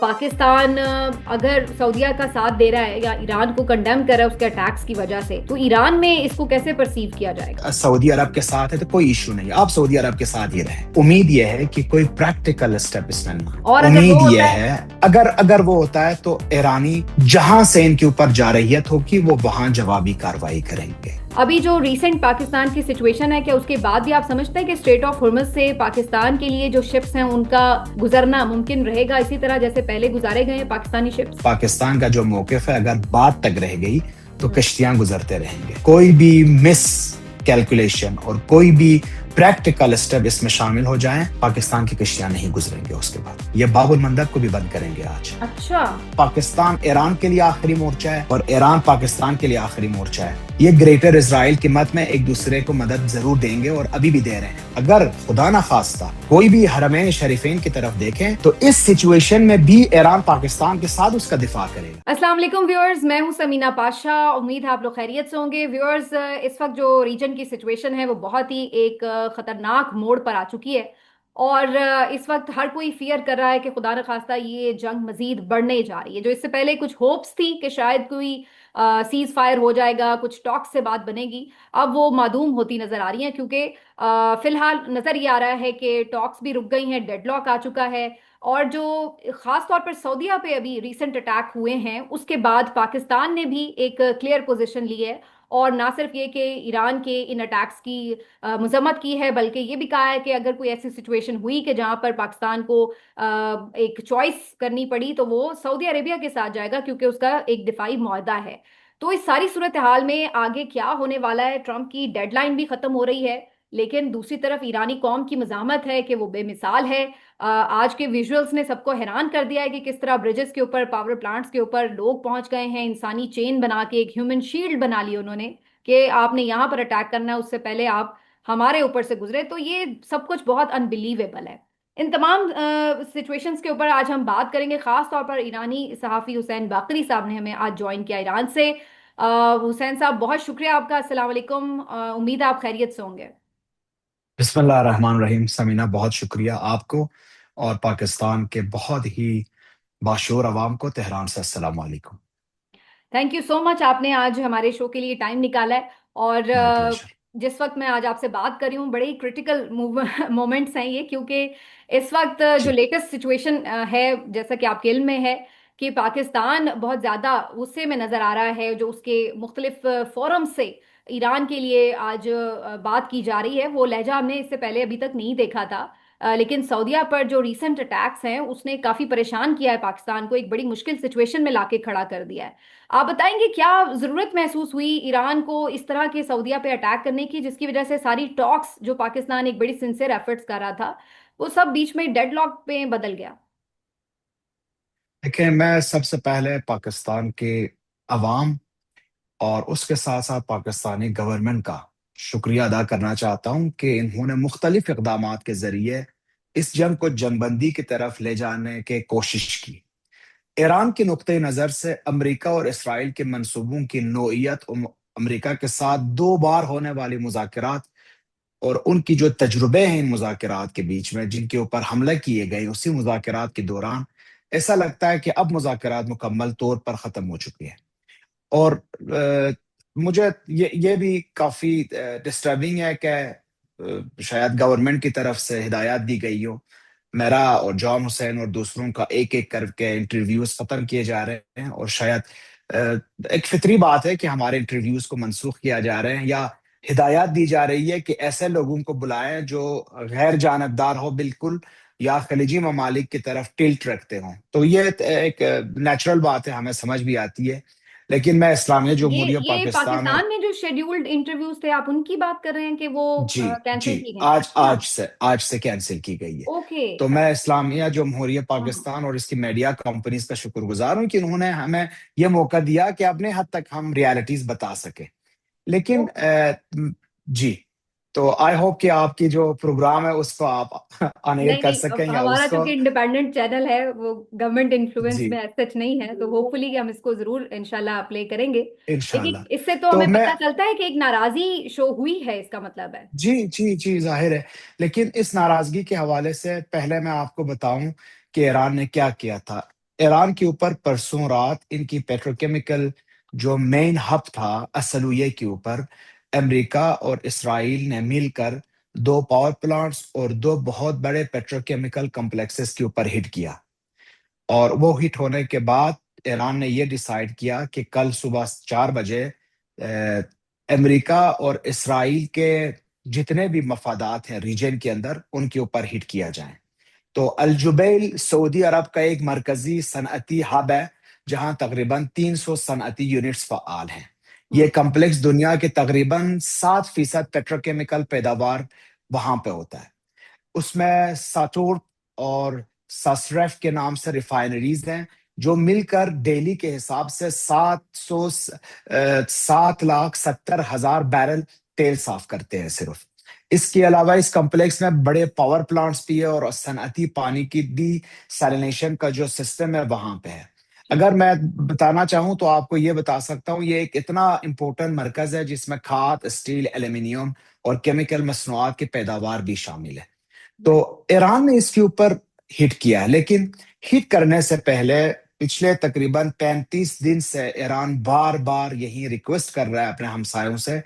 پاکستان اگر سعودیہ کا ساتھ دے رہا ہے یا ایران کو کنڈیم کر رہا ہے اس کے اٹیکس کی وجہ سے، تو ایران میں اس کو کیسے پرسیو کیا جائے گا؟ سعودی عرب کے ساتھ ہے تو کوئی ایشو نہیں، آپ سعودی عرب کے ساتھ ہی رہیں۔ امید یہ ہے کہ کوئی پریکٹیکل اسٹیپ اس میں نہ، اور اگر وہ امید یہ ہوتا ہے اگر وہ ہوتا ہے تو ایرانی جہاں سے ان کے اوپر جارحیت ہوگی وہ وہاں جوابی کارروائی کریں گے۔ ابھی جو ریسنٹ پاکستان کی سچویشن ہے، کیا اس کے بعد بھی آپ سمجھتے ہیں کہ اسٹریٹ آف ہرمز سے پاکستان کے لیے جو شپس ہیں ان کا گزرنا ممکن رہے گا اسی طرح جیسے پہلے گزارے گئے ہیں پاکستانی شپس؟ پاکستان کا جو موقف ہے اگر بات تک رہ گئی تو کشتیاں گزرتے رہیں گے۔ کوئی بھی مس کیلکولیشن اور کوئی بھی پریکٹیکل اسٹیپ اس میں شامل ہو جائیں، پاکستان کی کشتیاں نہیں گزریں گے اس کے بعد۔ یہ باب المندب کو بھی بند کریں گے آج۔ اچھا، پاکستان ایران کے لیے آخری مورچہ ہے اور ایران پاکستان کے لیے آخری مورچہ ہے۔ یہ گریٹر اسرائیل کی مت میں ایک دوسرے کو مدد ضرور دیں گے اور ابھی بھی دے رہے ہیں۔ اگر خدا نہ خواستہ کوئی بھی حرمین شریفین کی طرف دیکھیں تو اس سچویشن میں بھی ایران پاکستان کے ساتھ اس کا دفاع کرے گا۔ السلام علیکم ویورز، میں ہوں سمینہ پاشا، امید ہے آپ لوگ خیریت سے ہوں گے۔ ویورز، اس وقت جو ریجن کی سچویشن ہے وہ بہت ہی ایک خطرناک موڑ پر آ چکی ہے اور اس وقت ہر کوئی فیئر کر رہا ہے کہ خدا نخواستہ یہ جنگ مزید بڑھنے جا رہی ہے۔ جو اس سے پہلے کچھ ہوپس تھی کہ شاید کوئی سیز فائر ہو جائے گا، کچھ ٹاک سے بات بنے گی، اب وہ معدوم ہوتی نظر آ رہی ہیں کیونکہ فی الحال نظر یہ آ رہا ہے کہ ٹاکس بھی رک گئی ہیں، ڈیڈ لاک آ چکا ہے۔ اور جو خاص طور پر سعودیہ پہ ابھی ریسنٹ اٹیک ہوئے ہیں اس کے بعد پاکستان نے بھی ایک کلیئر پوزیشن لی ہے اور نہ صرف یہ کہ ایران کے ان اٹیکس کی مذمت کی ہے بلکہ یہ بھی کہا ہے کہ اگر کوئی ایسی سچویشن ہوئی کہ جہاں پر پاکستان کو ایک چوائس کرنی پڑی تو وہ سعودی عربیہ کے ساتھ جائے گا کیونکہ اس کا ایک دفاعی معاہدہ ہے۔ تو اس ساری صورتحال میں آگے کیا ہونے والا ہے؟ ٹرمپ کی ڈیڈ لائن بھی ختم ہو رہی ہے لیکن دوسری طرف ایرانی قوم کی مزاحمت ہے کہ وہ بے مثال ہے۔ آج کے ویژولز نے سب کو حیران کر دیا ہے کہ کس طرح بریجز کے اوپر، پاور پلانٹس کے اوپر لوگ پہنچ گئے ہیں، انسانی چین بنا کے ایک ہیومن شیلڈ بنا لی انہوں نے کہ آپ نے یہاں پر اٹیک کرنا ہے اس سے پہلے آپ ہمارے اوپر سے گزرے۔ تو یہ سب کچھ بہت انبلیویبل ہے۔ ان تمام سچویشنز کے اوپر آج ہم بات کریں گے، خاص طور پر ایرانی صحافی حسین باقری صاحب نے ہمیں آج جوائن کیا ایران سے۔ حسین صاحب بہت شکریہ آپ کا، السلام علیکم، امید ہے آپ خیریت سے ہوں گے۔ بسم اللہ الرحمن الرحیم۔ سمینہ بہت شکریہ آپ کو اور پاکستان کے بہت ہی باشعور عوام کو تہران سے السلام علیکم۔ تھینک یو سو مچ، آپ نے آج ہمارے شو کے لیے ٹائم نکالا ہے اور مائی پلیزر۔ جس وقت میں آج آپ سے بات کر رہی ہوں بڑے ہی کریٹیکل مومنٹس ہیں یہ، کیونکہ اس وقت جو جی لیٹسٹ سچویشن ہے جیسا کہ آپ کے علم میں ہے کہ پاکستان بہت زیادہ غصے میں نظر آ رہا ہے۔ جو اس کے مختلف فورم سے ایران کے لیے آج بات کی جا رہی ہے وہ لہجہ ہم نے اس سے پہلے ابھی تک نہیں دیکھا تھا، لیکن سعودیہ پر جو ریسنٹ اٹیکس ہیں اس نے کافی پریشان کیا ہے پاکستان کو، ایک بڑی مشکل سچویشن میں لا کے کھڑا کر دیا ہے۔ آپ بتائیں گے کیا ضرورت محسوس ہوئی ایران کو اس طرح کے سعودیہ پہ اٹیک کرنے کی جس کی وجہ سے ساری ٹاکس جو پاکستان ایک بڑی سنسیئر ایفرٹس کر رہا تھا وہ سب بیچ میں ڈیڈ لاک پہ بدل گیا؟ دیکھیں، میں سب سے پہلے پاکستان کے عوام اور اس کے ساتھ ساتھ پاکستانی گورنمنٹ کا شکریہ ادا کرنا چاہتا ہوں کہ انہوں نے مختلف اقدامات کے ذریعے اس جنگ کو جنگ بندی کی طرف لے جانے کی کوشش کی۔ ایران کے نقطۂ نظر سے امریکہ اور اسرائیل کے منصوبوں کی نوعیت، امریکہ کے ساتھ 2 بار ہونے والی مذاکرات اور ان کی جو تجربے ہیں ان مذاکرات کے بیچ میں جن کے اوپر حملہ کیے گئے اسی مذاکرات کے دوران، ایسا لگتا ہے کہ اب مذاکرات مکمل طور پر ختم ہو چکی ہیں۔ اور مجھے یہ بھی کافی ڈسٹربنگ ہے کہ شاید گورنمنٹ کی طرف سے ہدایات دی گئی ہو، میرا اور جان حسین اور دوسروں کا ایک ایک کر کے انٹرویوز ختم کیے جا رہے ہیں، اور شاید ایک فطری بات ہے کہ ہمارے انٹرویوز کو منسوخ کیا جا رہے ہیں یا ہدایات دی جا رہی ہے کہ ایسے لوگوں کو بلائیں جو غیر جانبدار ہو بالکل یا خلیجی ممالک کی طرف ٹلٹ رکھتے ہوں۔ تو یہ ایک نیچرل بات ہے، ہمیں سمجھ بھی آتی ہے، لیکن میں اسلامیہ جمہوریہ یہ پاکستان اور پاکستان میں جو شیڈیولڈ انٹرویوز تھے آپ ان کی بات کر رہے ہیں کہ وہ جی کینسل جی کی گئیں؟ اچھا، آج سے کینسل کی گئی ہے۔ اوکے۔ تو میں اسلامیہ جمہوریہ پاکستان اور اس کی میڈیا کمپنیز کا شکر گزار ہوں کہ انہوں نے ہمیں یہ موقع دیا کہ اپنے حد تک ہم ریالٹیز بتا سکیں۔ لیکن جی، تو آئی ہوپ کہ آپ کی جو پروگرام ہے اس کو آپ آن ایئر نہیں کر نہیں، سکیں یا ہمارا اس کو۔ چونکہ انڈیپینڈنٹ چینل ہے وہ گورنمنٹ انفلوئنس جی میں سچ نہیں ہے، تو ہوپ فلی ہم اس کو ضرور انشاءاللہ پلے کریں گے۔ لیکن انشاءاللہ۔ اس سے تو تو ہمیں میں پتہ چلتا ہے کہ ایک ناراضی شو ہوئی ہے، اس کا مطلب ہے۔ جی جی جی ظاہر ہے، لیکن اس ناراضگی کے حوالے سے پہلے میں آپ کو بتاؤں کہ ایران نے کیا کیا تھا۔ ایران کے اوپر پرسوں رات ان کی پیٹروکیمیکل جو مین ہب تھا اسلویے کے اوپر، امریکہ اور اسرائیل نے مل کر دو پاور پلانٹس اور دو بہت بڑے پیٹروکیمیکل کمپلیکسز کے اوپر ہٹ کیا، اور وہ ہٹ ہونے کے بعد ایران نے یہ ڈیسائیڈ کیا کہ کل صبح 4 بجے امریکہ اور اسرائیل کے جتنے بھی مفادات ہیں ریجن کے اندر ان کے اوپر ہٹ کیا جائے۔ تو الجبیل سعودی عرب کا ایک مرکزی صنعتی ہب ہے جہاں تقریباً 300 صنعتی یونٹس فعال ہیں۔ یہ کمپلیکس دنیا کے تقریباً 7% پیٹروکیمیکل پیداوار وہاں پہ ہوتا ہے۔ اس میں ساٹور اور ساسریف کے نام سے ریفائنریز ہیں جو مل کر ڈیلی کے حساب سے 7,70,000 بیرل تیل صاف کرتے ہیں صرف۔ اس کے علاوہ اس کمپلیکس میں بڑے پاور پلانٹس بھی ہے اور صنعتی پانی کی ڈی سیلینیشن کا جو سسٹم ہے وہاں پہ ہے۔ اگر میں بتانا چاہوں تو آپ کو یہ بتا سکتا ہوں، یہ ایک اتنا امپورٹنٹ مرکز ہے جس میں کھاد، اسٹیل، ایلومینیم اور کیمیکل مصنوعات کی پیداوار بھی شامل ہے۔ تو ایران نے اس کے اوپر ہٹ کیا ہے، لیکن ہٹ کرنے سے پہلے پچھلے تقریباً 35 دن سے ایران بار بار یہی ریکویسٹ کر رہا ہے اپنے ہمسایوں سے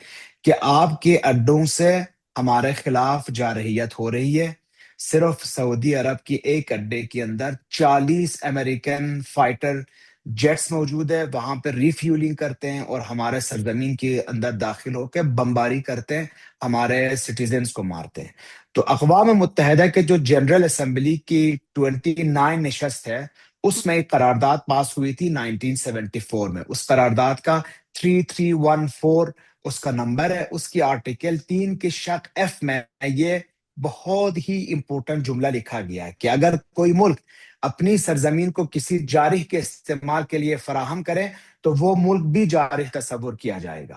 کہ آپ کے اڈوں سے ہمارے خلاف جارحیت ہو رہی ہے۔ صرف سعودی عرب کی ایک اڈے کے اندر 40 امریکن فائٹر جیٹس موجود ہے، وہاں پہ ریفیولنگ کرتے ہیں اور ہمارے سرزمین کے اندر داخل ہو کے بمباری کرتے ہیں، ہمارے سٹیزنز کو مارتے ہیں۔ تو اقوام متحدہ کے جو جنرل اسمبلی کی 29 نشست ہے، اس میں ایک قرارداد پاس ہوئی تھی 1974 میں۔ اس قرارداد کا 3314 اس کا نمبر ہے، اس کی آرٹیکل 3 کے شق ایف میں یہ بہت ہی امپورٹنٹ جملہ لکھا گیا ہے کہ اگر کوئی ملک اپنی سرزمین کو کسی جارح کے استعمال کے لیے فراہم کرے تو وہ ملک بھی جارح تصور کیا جائے گا۔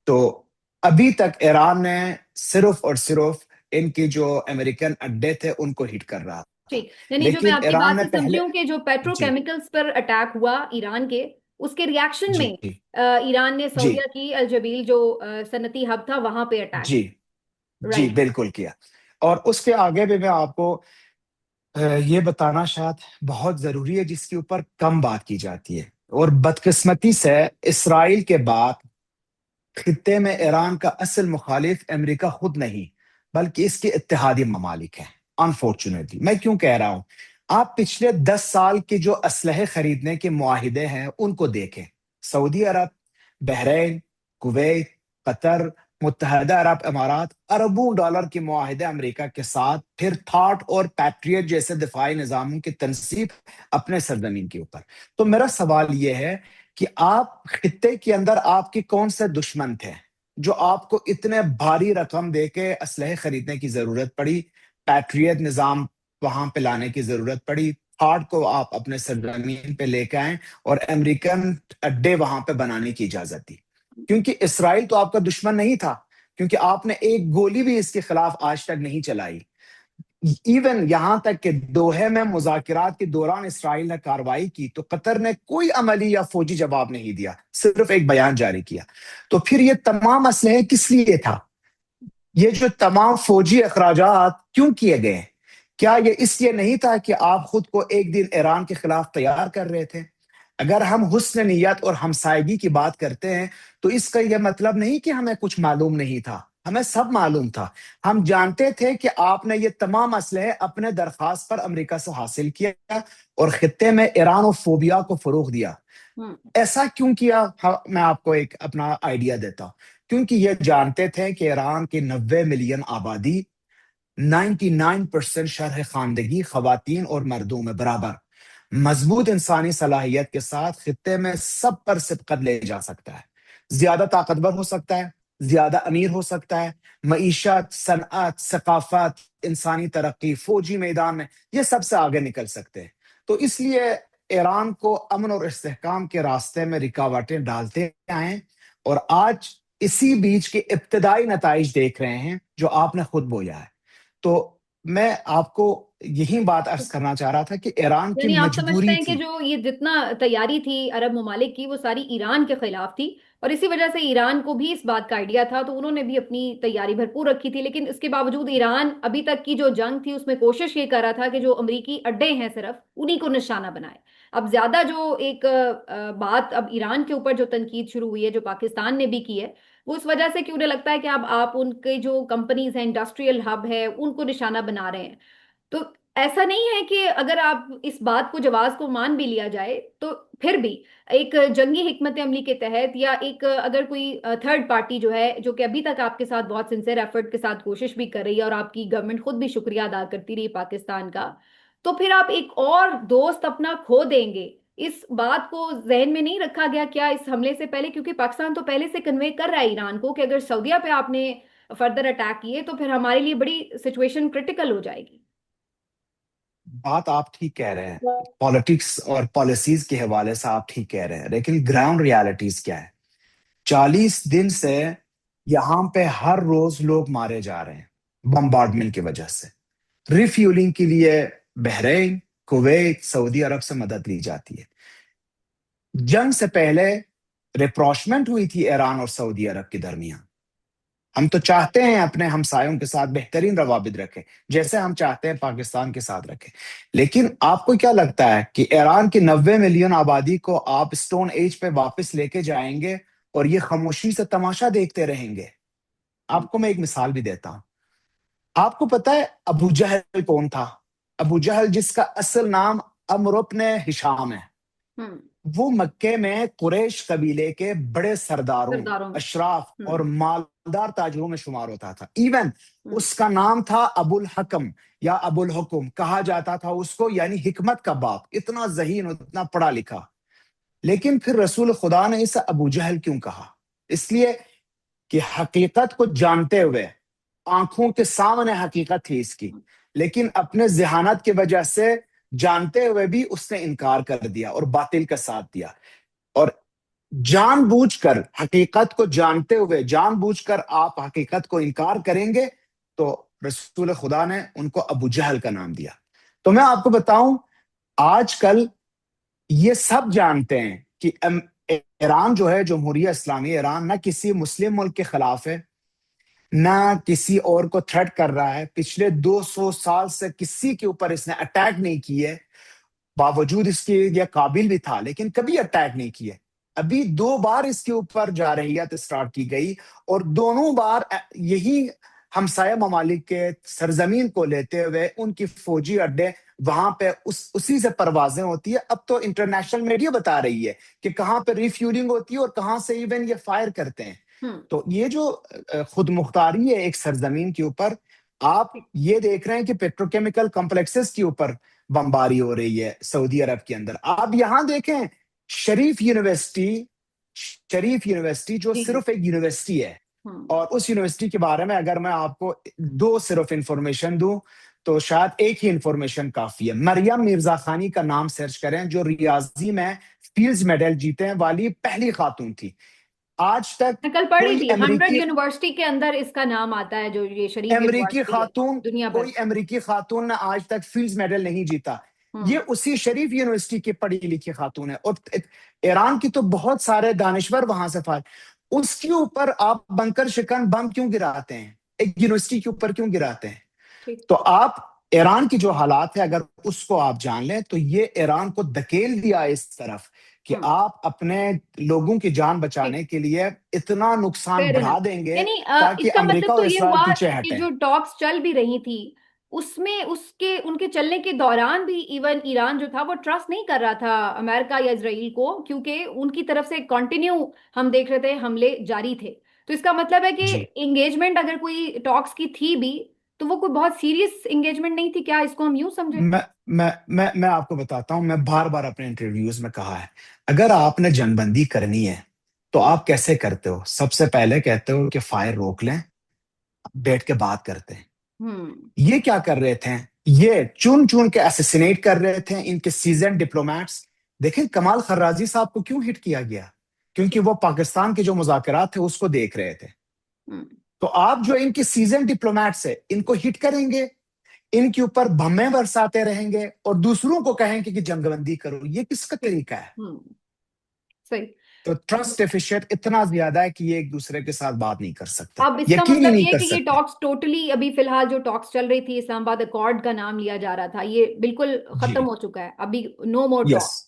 تو ابھی تک ایران نے صرف اور صرف ان کی جو امریکن اڈے تھے ان کو ہٹ کر رہا تھا، ٹھیک، یعنی جو میں لیکن آپ کی ایران بات نے سے پہلے، سمجھوں کہ جو پیٹرو جی کیمیکلز پر اٹیک ہوا ایران کے، اس کے ریاکشن میں جی ایران نے جی سعودیہ کی الجبیل جو صنعتی ہب تھا وہاں پہ اٹیک جی کیا، جی رائٹ؟ بالکل کیا۔ اور اس کے آگے بھی میں آپ کو یہ بتانا شاید بہت ضروری ہے جس کے اوپر کم بات کی جاتی ہے، اور بدقسمتی سے اسرائیل کے بعد خطے میں ایران کا اصل مخالف امریکہ خود نہیں بلکہ اس کے اتحادی ممالک ہیں۔ انفارچونیٹلی میں کیوں کہہ رہا ہوں، آپ پچھلے 10 سال کے جو اسلحے خریدنے کے معاہدے ہیں ان کو دیکھیں۔ سعودی عرب، بحرین، کویت، قطر، متحدہ عرب امارات اربوں ڈالر کے معاہدے امریکہ کے ساتھ، پھر تھاٹ اور پیٹریٹ جیسے دفاعی نظاموں کی تنصیب اپنے سرزمین کے اوپر۔ تو میرا سوال یہ ہے کہ آپ خطے کے اندر آپ کے کون سے دشمن تھے جو آپ کو اتنے بھاری رقم دے کے اسلحے خریدنے کی ضرورت پڑی، پیٹریٹ نظام وہاں پہ لانے کی ضرورت پڑی، تھاڈ کو آپ اپنے سرزمین پہ لے کے آئیں اور امریکن اڈے وہاں پہ بنانے کی اجازت دی؟ کیونکہ اسرائیل تو آپ کا دشمن نہیں تھا، کیونکہ آپ نے ایک گولی بھی اس کے خلاف آج تک نہیں چلائی۔ ایون یہاں تک کہ دوحے میں مذاکرات کے دوران اسرائیل نے کارروائی کی تو قطر نے کوئی عملی یا فوجی جواب نہیں دیا، صرف ایک بیان جاری کیا۔ تو پھر یہ تمام اسلحے کس لیے تھا؟ یہ جو تمام فوجی اخراجات کیوں کیے گئے؟ کیا یہ اس لیے نہیں تھا کہ آپ خود کو ایک دن ایران کے خلاف تیار کر رہے تھے؟ اگر ہم حسن نیت اور ہمسائیگی کی بات کرتے ہیں تو اس کا یہ مطلب نہیں کہ ہمیں کچھ معلوم نہیں تھا، ہمیں سب معلوم تھا۔ ہم جانتے تھے کہ آپ نے یہ تمام اسلحے اپنے درخواست پر امریکہ سے حاصل کیا اور خطے میں ایران و فوبیا کو فروغ دیا۔ ایسا کیوں کیا؟ میں آپ کو ایک اپنا آئیڈیا دیتا ہوں۔ کیونکہ یہ جانتے تھے کہ ایران کی 90 ملین آبادی، 99% شرح خواندگی خواتین اور مردوں میں برابر، مضبوط انسانی صلاحیت کے ساتھ خطے میں سب پر سبقت لے جا سکتا ہے، زیادہ طاقتور ہو سکتا ہے، زیادہ امیر ہو سکتا ہے، معیشت، صنعت، ثقافت، انسانی ترقی، فوجی میدان میں یہ سب سے آگے نکل سکتے ہیں۔ تو اس لیے ایران کو امن اور استحکام کے راستے میں رکاوٹیں ڈالتے آئے، اور آج اسی بیچ کے ابتدائی نتائج دیکھ رہے ہیں جو آپ نے خود بویا ہے۔ تو میں آپ کو یہی بات عرض کرنا چاہ رہا تھا کہ ایران کی یعنی آپ سمجھتے مجبوری ہیں کہ تھی۔ جو یہ جتنا تیاری تھی عرب ممالک کی وہ ساری ایران کے خلاف تھی، اور اسی وجہ سے ایران کو بھی اس بات کا آئیڈیا تھا تو انہوں نے بھی اپنی تیاری بھرپور رکھی تھی، لیکن اس کے باوجود ایران ابھی تک کی جو جنگ تھی اس میں کوشش یہ کر رہا تھا کہ جو امریکی اڈے ہیں صرف انہی کو نشانہ بنائے۔ اب زیادہ جو ایک بات اب ایران کے اوپر جو تنقید شروع ہوئی ہے جو پاکستان نے بھی کی ہے، وہ اس وجہ سے کہ انہیں لگتا ہے کہ اب آپ ان کے جو کمپنیز ہیں، انڈسٹریل ہب ہے، ان کو نشانہ بنا رہے ہیں. تو ایسا نہیں ہے کہ اگر آپ اس بات کو جواز کو مان بھی لیا جائے تو پھر بھی ایک جنگی حکمت عملی کے تحت، یا ایک اگر کوئی تھرڈ پارٹی جو ہے جو کہ ابھی تک آپ کے ساتھ بہت سنسیئر ایفرٹ کے ساتھ کوشش بھی کر رہی ہے، اور آپ کی گورنمنٹ خود بھی شکریہ ادا کرتی رہی پاکستان کا، تو پھر آپ ایک اور دوست اپنا کھو دیں گے. اس بات کو ذہن میں نہیں رکھا گیا کیا اس حملے سے پہلے؟ کیونکہ پاکستان تو پہلے سے کنوے کر رہا ہے ایران کو کہ اگر سعودیہ پہ آپ نے فردر اٹیک کیے تو پھر ہمارے لیے بڑی سچویشن کرٹیکل ہو جائے گی. بات آپ ٹھیک کہہ رہے ہیں، پالیٹکس اور پالیسیز کے حوالے سے آپ ٹھیک کہہ رہے ہیں، لیکن گراؤنڈ ریالٹیز کیا ہے؟ 40 دن سے یہاں پہ ہر روز لوگ مارے جا رہے ہیں بمبارڈمنٹ کی وجہ سے. ریفیولنگ کے لیے بحرین، کویت، سعودی عرب سے مدد لی جاتی ہے. جنگ سے پہلے ریپروشمنٹ ہوئی تھی ایران اور سعودی عرب کے درمیان. ہم تو چاہتے ہیں اپنے ہمسایوں کے ساتھ بہترین روابط رکھیں، جیسے ہم چاہتے ہیں پاکستان کے ساتھ رکھیں. لیکن آپ کو کیا لگتا ہے کہ ایران کی 90 ملین آبادی کو آپ اسٹون ایج پہ واپس لے کے جائیں گے اور یہ خاموشی سے تماشا دیکھتے رہیں گے؟ آپ کو میں ایک مثال بھی دیتا ہوں. آپ کو پتا ہے ابو جہل کون تھا؟ ابو جہل، جس کا اصل نام عمرو ابن ہشام ہے، ہوں. وہ مکے میں قریش قبیلے کے بڑے سرداروں، کرداروں میں. اشراف اور ہوں. مالدار تاجروں میں شمار ہوتا تھا. ایون ہوں. اس کا نام تھا ابو الحکم یا ابو الحکم کہا جاتا تھا اس کو، یعنی حکمت کا باپ. اتنا ذہین اور اتنا پڑھا لکھا. لیکن پھر رسول خدا نے اسے ابو جہل کیوں کہا؟ اس لیے کہ حقیقت کو جانتے ہوئے، آنکھوں کے سامنے حقیقت تھی اس کی، لیکن اپنے ذہانت کی وجہ سے جانتے ہوئے بھی اس نے انکار کر دیا اور باطل کا ساتھ دیا. اور جان بوجھ کر، حقیقت کو جانتے ہوئے جان بوجھ کر آپ حقیقت کو انکار کریں گے تو رسول خدا نے ان کو ابو جہل کا نام دیا. تو میں آپ کو بتاؤں، آج کل یہ سب جانتے ہیں کہ ایران جو ہے، جمہوریہ اسلامی ایران، نہ کسی مسلم ملک کے خلاف ہے، نہ کسی اور کو تھریٹ کر رہا ہے. پچھلے 200 سال سے کسی کے اوپر اس نے اٹیک نہیں کیے، باوجود اس کے یہ قابل بھی تھا لیکن کبھی اٹیک نہیں کیے. ابھی 2 بار اس کے اوپر جارحیت اسٹارٹ کی گئی، اور دونوں بار یہی ہمسایہ ممالک کے سرزمین کو لیتے ہوئے ان کی فوجی اڈے وہاں پہ اسی سے پروازیں ہوتی ہے. اب تو انٹرنیشنل میڈیا بتا رہی ہے کہ کہاں پہ ریفیولنگ ہوتی ہے اور کہاں سے ایون یہ فائر کرتے ہیں. ہوں. تو یہ جو خود مختاری ہے ایک سرزمین کے اوپر، آپ یہ دیکھ رہے ہیں کہ پیٹروکیمیکل کمپلیکسز کے اوپر بمباری ہو رہی ہے سعودی عرب کے اندر. آپ یہاں دیکھیں شریف یونیورسٹی، شریف یونیورسٹی جو جی جی. صرف ایک یونیورسٹی ہے، ہوں. اور اس یونیورسٹی کے بارے میں اگر میں آپ کو 2 صرف انفارمیشن دوں تو شاید ایک ہی انفارمیشن کافی ہے. مریم مرزا خانی کا نام سرچ کریں، جو ریاضی میں فیلڈز میڈل جیتے والی پہلی خاتون تھی. آج تک میں کل پڑھ رہی کوئی تھی 100 امریکی یونیورسٹی کے اندر اس کا نام آتا ہے، جو یہ شریف امریکی یونیورسٹی ہے خاتون دنیا بھر کوئی امریکی خاتون نے آج تک فیلڈز میڈل نہیں جیتا. میں. یہ اسی شریف یونیورسٹی کی پڑھی لکھی خاتون ہے. اور ایران کی تو بہت سارے دانشور وہاں سے فائر. اس کے اوپر آپ بنکر شکن بم کیوں گراتے ہیں؟ ایک یونیورسٹی کے اوپر کیوں گراتے ہیں؟ ٹھیک. تو آپ ایران کی جو حالات ہے اگر اس کو آپ جان لیں تو یہ ایران کو دھکیل دیا اس طرف کہ ہوں. آپ اپنے لوگوں کی جان ٹھیک. بچانے کے لیے اتنا نقصان فیئر بڑھا انف. دیں گے یعنی اس تاکہ کا امریکہ مطلب اور تو یہ اسرائیل ہوا پیچھے کہ ہٹیں. جو ٹاکس چل بھی رہی تھی اس میں ان کے چلنے کے دوران بھی ایون ایران جو تھا وہ ٹرسٹ نہیں کر رہا تھا امریکہ یا اسرائیل کو، کیونکہ ان کی طرف سے کنٹینیو ہم دیکھ رہے تھے حملے جاری تھے. تو اس کا مطلب ہے کہ جی، انگیجمنٹ اگر کوئی ٹاکس کی تھی بھی تو وہ کوئی بہت سیریس انگیجمنٹ نہیں تھی. کیا اس کو ہم یوں سمجھیں؟ میں آپ کو بتاتا ہوں، میں بار بار اپنے انٹرویوز میں کہا ہے، اگر آپ نے جنگ بندی کرنی ہے تو آپ کیسے کرتے ہو؟ سب سے پہلے کہتے ہو کہ فائر روک لیں، بیٹھ کے بات کرتے ہیں. ہوں. یہ کیا کر رہے تھے؟ یہ چن چن کے اسیسینیٹ کر رہے تھے ان کے سیزن ڈپلومیٹس. دیکھیں کمال خرازی صاحب کو کیوں ہٹ کیا گیا؟ کیونکہ وہ پاکستان کے جو مذاکرات تھے اس کو دیکھ رہے تھے. ہوں. تو آپ جو ان کے سیزن ڈپلومیٹس ہیں ان کو ہٹ کریں گے، ان کے اوپر بمیں برساتے رہیں گے اور دوسروں کو کہیں گے کہ جنگ بندی کرو. یہ کس کا ٹھیک. طریقہ ہے؟ ہوں. صحیح. تو ٹرسٹ ڈیفیشٹ اتنا زیادہ ہے کہ یہ ایک دوسرے کے ساتھ بات نہیں کر سکتے، اب اس کا یقین ہی مطلب نہیں یہ کر کہ یہ سکتے. ٹاکس ٹوٹلی ابھی فی الحال جو ٹاکس چل رہی تھی اسلام آباد اکارڈ کا نام لیا جا رہا تھا، یہ بالکل جی، ختم ہو چکا ہے ابھی؟ نو مور یس، ٹاک.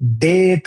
1.5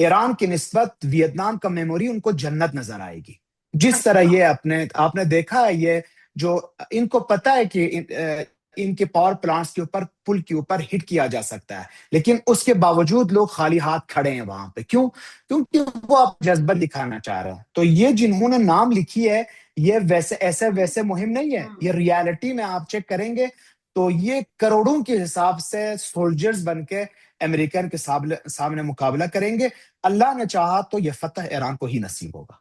ایران کی نسبت ویتنام کا میموری ان کو جنت نظر آئے گی. جس طرح یہ آپ نے دیکھا ہے، یہ جو ان کو پتا ہے کہ ان کے پاور پلانٹس کے اوپر، پل کے اوپر ہٹ کیا جا سکتا ہے، لیکن اس کے باوجود لوگ خالی ہاتھ کھڑے ہیں وہاں پہ. کیوں؟ کیونکہ وہ آپ جذبہ دکھانا چاہ رہے ہیں. تو یہ جنہوں نے نام لکھی ہے، یہ ویسے مہم نہیں ہے. یہ ریالٹی میں آپ چیک کریں گے تو یہ کروڑوں کے حساب سے سولجرز بن کے امریکن کے سامنے مقابلہ کریں گے. اللہ نے چاہا تو یہ فتح ایران کو ہی نصیب ہوگا.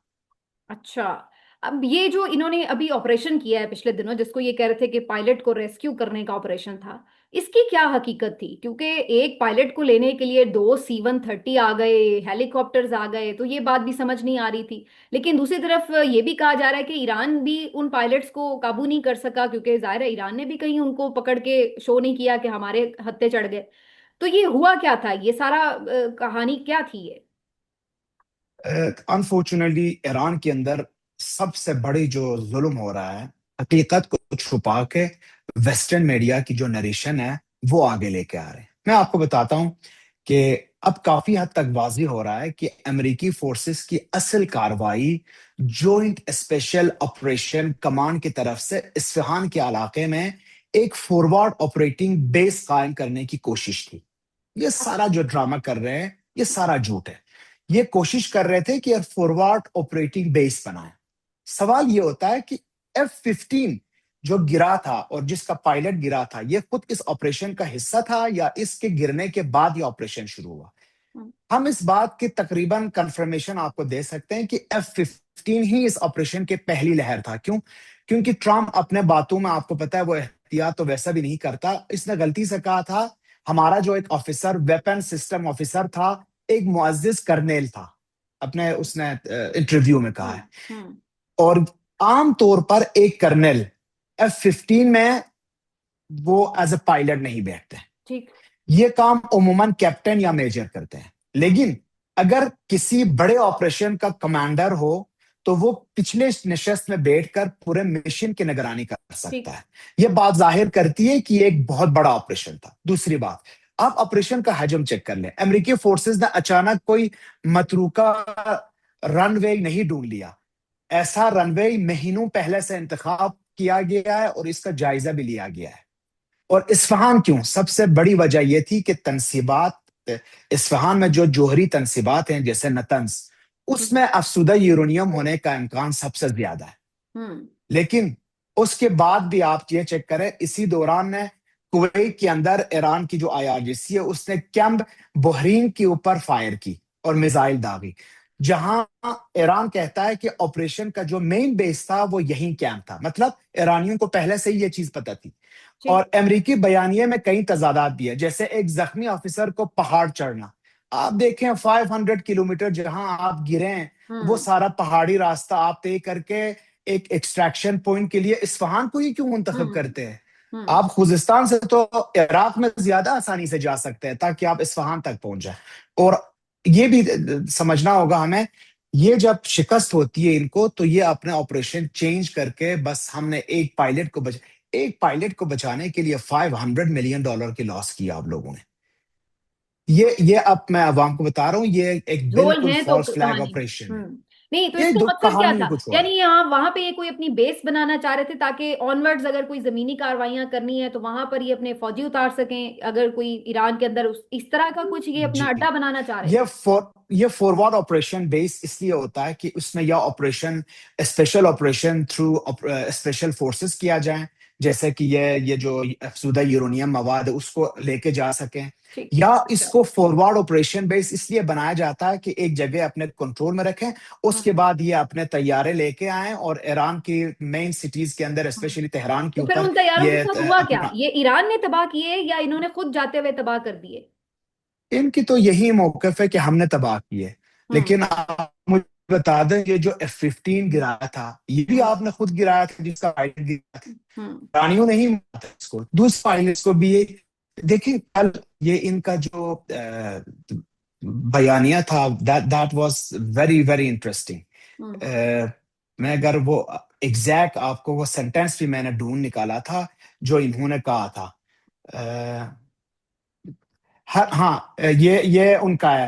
اچھا، اب یہ جو انہوں نے ابھی آپریشن کیا ہے پچھلے دنوں، جس کو یہ کہہ رہے تھے کہ پائلٹ کو ریسکیو کرنے کا آپریشن تھا، اس کی کیا حقیقت تھی؟ کیونکہ ایک پائلٹ کو لینے کے لیے 2 C-130 آ گئے، ہیلی کاپٹرز آ گئے، تو یہ بات بھی سمجھ نہیں آ رہی تھی. لیکن دوسری طرف یہ بھی کہا جا رہا ہے کہ ایران بھی ان پائلٹس کو قابو نہیں کر سکا، کیونکہ ظاہر ہے ایران نے بھی کہیں ان کو پکڑ کے شو نہیں کیا کہ ہمارے ہتھے چڑھ گئے. تو یہ ہوا کیا تھا؟ یہ سارا کہانی کیا تھی یہ؟ انفارچونیٹلی ایران کے اندر سب سے بڑی جو ظلم ہو رہا ہے، حقیقت کو چھپا کے ویسٹرن میڈیا کی جو نریشن ہے وہ آگے لے کے آ رہے ہیں. میں آپ کو بتاتا ہوں کہ اب کافی حد تک واضح ہو رہا ہے کہ امریکی فورسز کی اصل کاروائی جوائنٹ اسپیشل آپریشن کمانڈ کی طرف سے اصفہان کے علاقے میں ایک فورورڈ آپریٹنگ بیس قائم کرنے کی کوشش تھی. یہ سارا جو ڈرامہ کر رہے ہیں یہ سارا جھوٹ ہے. یہ کوشش کر رہے تھے کہ فورورڈ آپریٹنگ بیس بنائیں. سوال یہ ہوتا ہے کہ F-15 جو گرا تھا اور جس کا پائلٹ گرا تھا، یہ خود اس آپریشن کا حصہ تھا یا اس کے گرنے کے بعد یہ آپریشن شروع ہوا؟ ہم اس بات کی تقریباً کنفرمیشن آپ کو دے سکتے ہیں کہ F-15 ہی اس آپریشن کے پہلی لہر تھا. کیوں؟ کیونکہ ٹرمپ اپنے باتوں میں، آپ کو پتا ہے، وہ احتیاط تو ویسا بھی نہیں کرتا. اس نے غلطی سے کہا تھا ہمارا جو ایک آفیسر، ویپن سسٹم آفیسر تھا، ایک معزز کرنیل تھا، اس نے انٹرویو میں کہا ہے. اور عام طور پر ایک کرنل F-15 میں وہ ایز اے پائلٹ نہیں بیٹھتے. ٹھیک. یہ کام عموماً کیپٹن یا میجر کرتے ہیں. لیکن اگر کسی بڑے آپریشن کا کمانڈر ہو تو وہ پچھلے نشست میں بیٹھ کر پورے مشن کی نگرانی کر سکتا ہے. یہ بات ظاہر کرتی ہے کہ یہ ایک بہت بڑا آپریشن تھا. دوسری بات، آپ آپریشن کا حجم چیک کر لیں. امریکی فورسز نے اچانک کوئی متروکہ رن وے نہیں ڈھونڈ لیا. ایسا رن وے مہینوں پہلے سے انتخاب کیا گیا ہے اور اس کا جائزہ بھی لیا گیا ہے. اور اصفہان کیوں؟ سب سے بڑی وجہ یہ تھی کہ تنصیبات، اصفہان میں جو جوہری تنصیبات ہیں جیسے نتنز، اس میں افسودہ یورینیم ہونے کا امکان سب سے زیادہ ہے. لیکن اس کے بعد بھی آپ یہ چیک کریں، اسی دوران نے کویت کے اندر ایران کی جو IRGC ہے اس نے کیمپ بحرین کے اوپر فائر کی اور میزائل داغی، جہاں ایران کہتا ہے کہ آپریشن کا جو مین بیس تھا وہ یہی کیمپ تھا. مطلب ایرانیوں کو پہلے سے ہی یہ چیز پتہ تھی. اور امریکی بیانیے میں کئی تضادات بھی ہے، جیسے ایک زخمی آفیسر کو پہاڑ چڑھنا. آپ دیکھیں 500 کلومیٹر جہاں آپ گرے ہیں، وہ سارا پہاڑی راستہ آپ طے کر کے ایک ایکسٹریکشن پوائنٹ کے لیے اصفہان کو ہی کیوں منتخب کرتے ہیں؟ آپ خوزستان سے تو عراق میں زیادہ آسانی سے جا سکتے ہیں تاکہ آپ اصفہان تک پہنچ جائیں. اور یہ بھی سمجھنا ہوگا ہمیں، یہ جب شکست ہوتی ہے ان کو تو یہ اپنے آپریشن چینج کر کے، بس ہم نے ایک پائلٹ کو بچانے کے لیے $500 ملین کی لاس کیا آپ لوگوں نے. یہ اب میں عوام کو بتا رہا ہوں، یہ ایک جھول بالکل ہیں تو فالس فلیگ کہانی. آپریشن ہے. نہیں، تو اس یہ کا مقصد کیا کہانی تھا؟ کچھ اور ہے. یعنی یہاں وہاں پہ یہ کوئی اپنی بیس بنانا چاہ رہے تھے تاکہ آنورڈز اگر کوئی زمینی کاروائیاں کرنی ہے تو وہاں پر یہ اپنے فوجی اتار سکیں، اگر کوئی ایران کے اندر اس طرح کا کچھ یہ اپنا جی، اڈا بنانا چاہ رہے تھے؟ یہ فورورڈ آپریشن بیس اس لیے ہوتا ہے کہ اس میں یا special operation through special forces کیا جائیں، جیسے کہ یہ جو افزودہ یورینیم مواد ہے اس کو لے کے جا سکیں، یا اس کو فورورڈ آپریشن بیس اس لیے بنایا جاتا ہے کہ ایک جگہ اپنے کنٹرول میں رکھیں، اس کے بعد یہ اپنے طیارے لے کے آئیں اور ایران کی مین سٹیز کے اندر، اسپیشلی تہران کے تو پھر اوپر ان طیاروں کے یہ ساتھ ہوا کیا؟ اپنا. یہ ایران نے تباہ کیے یا انہوں نے خود جاتے ہوئے تباہ کر دیے؟ ان کی تو یہی موقف ہے کہ ہم نے تباہ کیے. لیکن آپ مجھے بتا دیں یہ جو F-15 گرایا تھا یہ بھی آپ نے خود گرایا تھا، جس کا پائلٹ گرا تھا. رانیوں نہیں مارا تھا اس کو، دوسرے پائلٹس کو بھی. دیکھیں کل یہ ان کا جو بیانیہ تھا، that was very very interesting. میں اگر وہ ایگزیکٹ آپ کو وہ سینٹینس بھی میں نے ڈھونڈ نکالا تھا جو انہوں نے کہا تھا. ہاں، یہ ان کا ہے.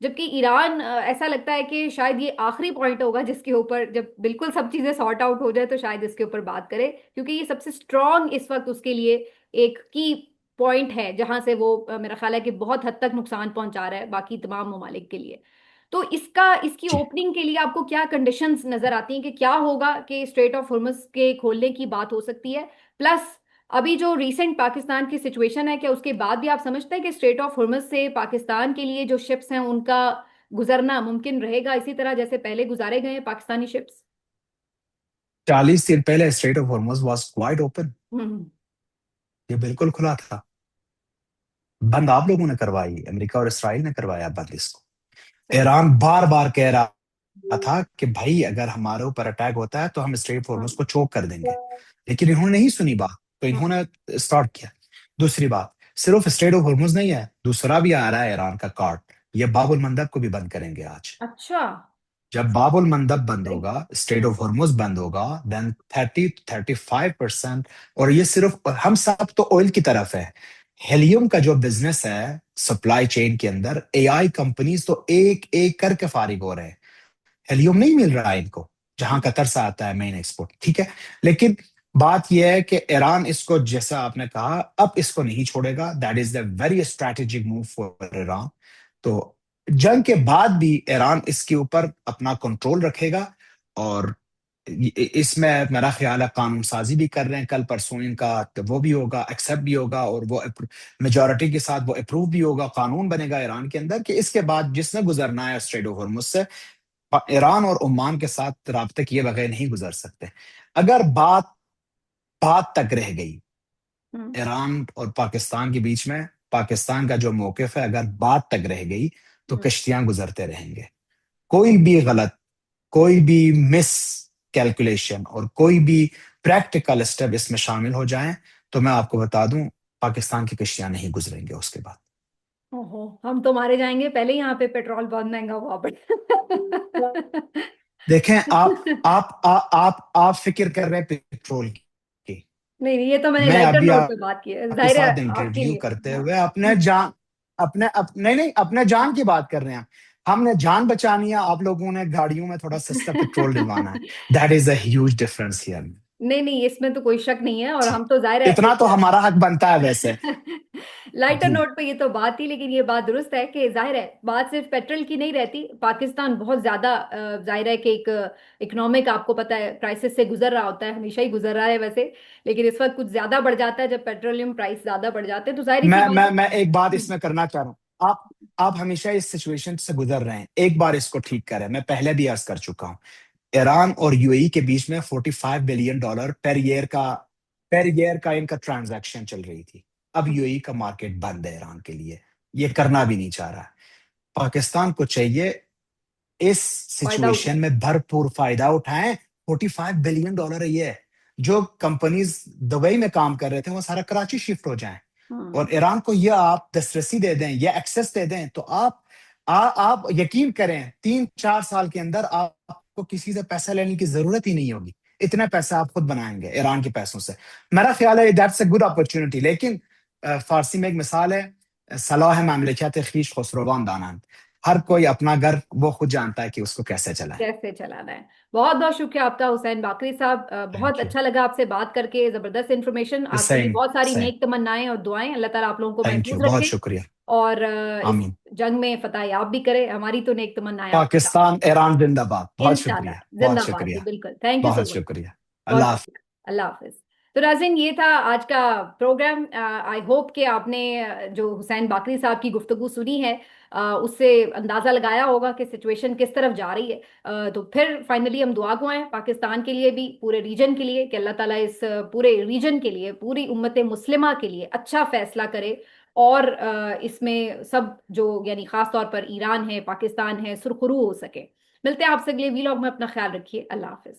جبکہ ایران ایسا لگتا ہے کہ شاید یہ آخری پوائنٹ ہوگا جس کے اوپر جب بالکل سب چیزیں سارٹ آؤٹ ہو جائے تو شاید اس کے اوپر بات کرے، کیونکہ یہ سب سے اسٹرانگ اس وقت اس کے لیے ایک کی پوائنٹ ہے جہاں سے وہ میرا خیال ہے کہ بہت حد تک نقصان پہنچا رہا ہے باقی تمام ممالک کے لیے۔ تو اس کی جی اوپننگ کے لیے آپ کو کیا کنڈیشنز نظر آتی ہیں کہ کیا ہوگا کہ اسٹریٹ آف ہرمز کے کھولنے کی بات ہو سکتی ہے؟ پلس ابھی جو ریسنٹ پاکستان کی سچویشن ہے، کیا اس کے بعد بھی آپ سمجھتے ہیں کہ اسٹریٹ آف ہرمز سے پاکستان کے لیے جو شپس ہیں ان کا گزرنا ممکن رہے گا اسی طرح جیسے پہلے گزارے گئے ہیں پاکستانی شپس؟ 40 دن پہلے strait of Hormuz was quite open. ہوں۔ یہ بالکل کھلا تھا. بند آپ لوگوں نے کروائی، امریکہ اور اسرائیل نے کروایا بند اس کو. صحیح۔ ایران بار بار کہہ رہا تھا کہ بھائی اگر ہمارے اوپر اٹیک ہوتا ہے تو ہم اسٹریٹ ہاں۔ فارمرز کو چوک کر دیں گے، لیکن انہوں نے نہیں سنی بات، تو ہاں۔ انہوں نے اسٹارٹ کیا. دوسری بات، صرف اسٹریٹ آف ہارمز نہیں ہے، دوسرا بھی آ رہا ہے ایران کا کارڈ. یہ باب المندب کو بھی بند کریں گے آج. اچھا۔ جب باب المندب بند صحیح۔ ہوگا، اسٹریٹ ہوں۔ آف ہرمز بند ہوگا، دین 30-35%. اور یہ صرف ہم سب تو آئل کی طرف ہے. ہیلیم کا جو بزنس ہے سپلائی چین کے اندر، اے آئی کمپنیز تو ایک ایک کر کے فارغ ہو رہے ہیں. ہیلیم نہیں مل رہا ہے ان کو، جہاں قطر سے آتا ہے مین ایکسپورٹ، ٹھیک ہے. لیکن بات یہ ہے کہ ایران اس کو، جیسا آپ نے کہا، اب اس کو نہیں چھوڑے گا. That is the very strategic move for Iran. تو جنگ کے بعد بھی ایران اس کے اوپر اپنا کنٹرول رکھے گا. اور اس میں میرا خیال ہے قانون سازی بھی کر رہے ہیں، کل پرسوں ان کا وہ بھی ہوگا، ایکسپٹ بھی ہوگا، اور وہ میجورٹی کے ساتھ وہ اپروو بھی ہوگا. قانون بنے گا ایران کے اندر کہ اس کے بعد جس نے گزرنا ہے اسٹریٹ آف ہرمز سے، ایران اور عمان کے ساتھ رابطے کیے بغیر نہیں گزر سکتے. اگر بات تک رہ گئی ہوں۔ ایران اور پاکستان کے بیچ میں، پاکستان کا جو موقف ہے اگر بات تک رہ گئی تو ہوں۔ کشتیاں گزرتے رہیں گے. کوئی بھی غلط، کوئی بھی مس کیلکولیشن اور کوئی بھی پریکٹیکل اسٹیپ اس میں شامل ہو جائیں تو میں آپ کو بتا دوں پاکستان کی کشتیاں نہیں گزریں گے اس کے بعد. اوہو، ہم تو مارے جائیں گے، پہلے یہاں پہ پیٹرول بہت مہنگا ہوا پڑا۔ دیکھیں آپ فکر کر رہے ہیں پیٹرول کی. نہیں نہیں، یہ تو میں نے میں لائٹر ابھی نوٹ پہ آپ بات کی ہے، کے ظاہر ہے ساتھ آپ کے انٹرویو لیے۔ کرتے ہاں۔ ہوئے نہیں نہیں اپنے جان کی بات کر رہے ہیں. ہم نے جان بچانی ہے، آپ لوگوں نے گاڑیوں میں تھوڑا سستا پیٹرول ڈلوانا ہے. That is a huge difference here. نہیں نہیں، اس میں تو کوئی شک نہیں ہے، اور جی، ہم تو ظاہر ہے اتنا ایک تو ہمارا حق بنتا ہے ویسے. لائٹر جی نوٹ پہ یہ تو بات تھی، لیکن یہ بات درست ہے کہ ظاہر ہے بات صرف پیٹرول کی نہیں رہتی، پاکستان بہت زیادہ ظاہر ہے کہ ایک اکنامک، آپ کو پتا ہے، کرائسس سے گزر رہا ہوتا ہے، ہمیشہ ہی گزر رہا ہے ویسے، لیکن اس وقت کچھ زیادہ بڑھ جاتا ہے جب پیٹرولیم پرائس زیادہ بڑھ جاتے ہیں تو ظاہر سی بات میں ایک بات ہے۔ اس میں کرنا چاہ رہا ہوں. آپ ہمیشہ اس سچویشن سے گزر رہے ہیں، ایک بار اس کو ٹھیک کریں. میں پہلے بھی عرض کر چکا ہوں، ایران اور یو اے ای کے بیچ میں $45 بلین پر ایئر کا ان کا ٹرانزیکشن چل رہی تھی. اب یو اے ای کا مارکیٹ بند ہے ایران کے لیے، یہ کرنا بھی نہیں چاہ رہا. پاکستان کو چاہیے اس فائدہ سچویشن اٹھائیں۔ میں بھرپور فائدہ اٹھائیں. $45 بلین ہے یہ. جو کمپنیز دبئی میں کام کر رہے تھے وہ سارا کراچی شفٹ ہو جائیں، اور ہوں۔ ایران کو یہ آپ دسترسی دے دیں، یہ ایکسس دے دیں، تو آپ یقین کریں 3-4 سال کے اندر آپ کو کسی سے پیسہ لینے کی ضرورت ہی نہیں ہوگی. اتنا پیسہ آپ خود بنائیں گے ایران کے پیسوں سے. میرا خیال ہے دیٹس اے گڈ اپرچونٹی. لیکن فارسی میں ایک مثال ہے، صلاح مملکت خویش خسروان دانند. ہر کوئی اپنا گھر وہ خود جانتا ہے کہ اس کو کیسے چلائے. کیسے چلانا ہے۔ بہت بہت شکریہ آپ کا حسین باقری صاحب، بہت تھینک یو. اچھا لگا آپ سے بات کر کے، زبردست انفارمیشن آپ کے لیے، سیم بہت ساری سیم. نیک تمنائیں اور دعائیں، اللہ تعالیٰ آپ لوگوں کو تھینک یو، محفوظ بہت رکھے شکریہ. اور اس آمین. جنگ میں فتح یاب بھی کرے، ہماری تو نیک تمنائیں آپ کے ساتھ۔ پاکستان ایران زندہ باد. بہت انشاءاللہ شکریہ، بہت زندہ باد شکریہ، جی، بالکل، تھینک یو سو بہت مچ۔ شکریہ. بہت اللہ حافظ. شکریہ، اللہ حافظ۔ تو ناظرین، یہ تھا آج کا پروگرام۔ آئی ہوپ کہ آپ نے جو حسین باقری صاحب کی گفتگو سنی ہے اس سے اندازہ لگایا ہوگا کہ سچویشن کس طرف جا رہی ہے۔ تو پھر فائنلی ہم دعا گو ہیں پاکستان کے لیے بھی، پورے ریجن کے لیے، کہ اللہ تعالیٰ اس پورے ریجن کے لیے، پوری امت مسلمہ کے لیے اچھا فیصلہ کرے، اور اس میں سب جو یعنی خاص طور پر ایران ہے، پاکستان ہے، سرخرو ہو سکے۔ ملتے ہیں آپ سے اگلے ویلاگ میں، اپنا خیال رکھیے، اللہ حافظ۔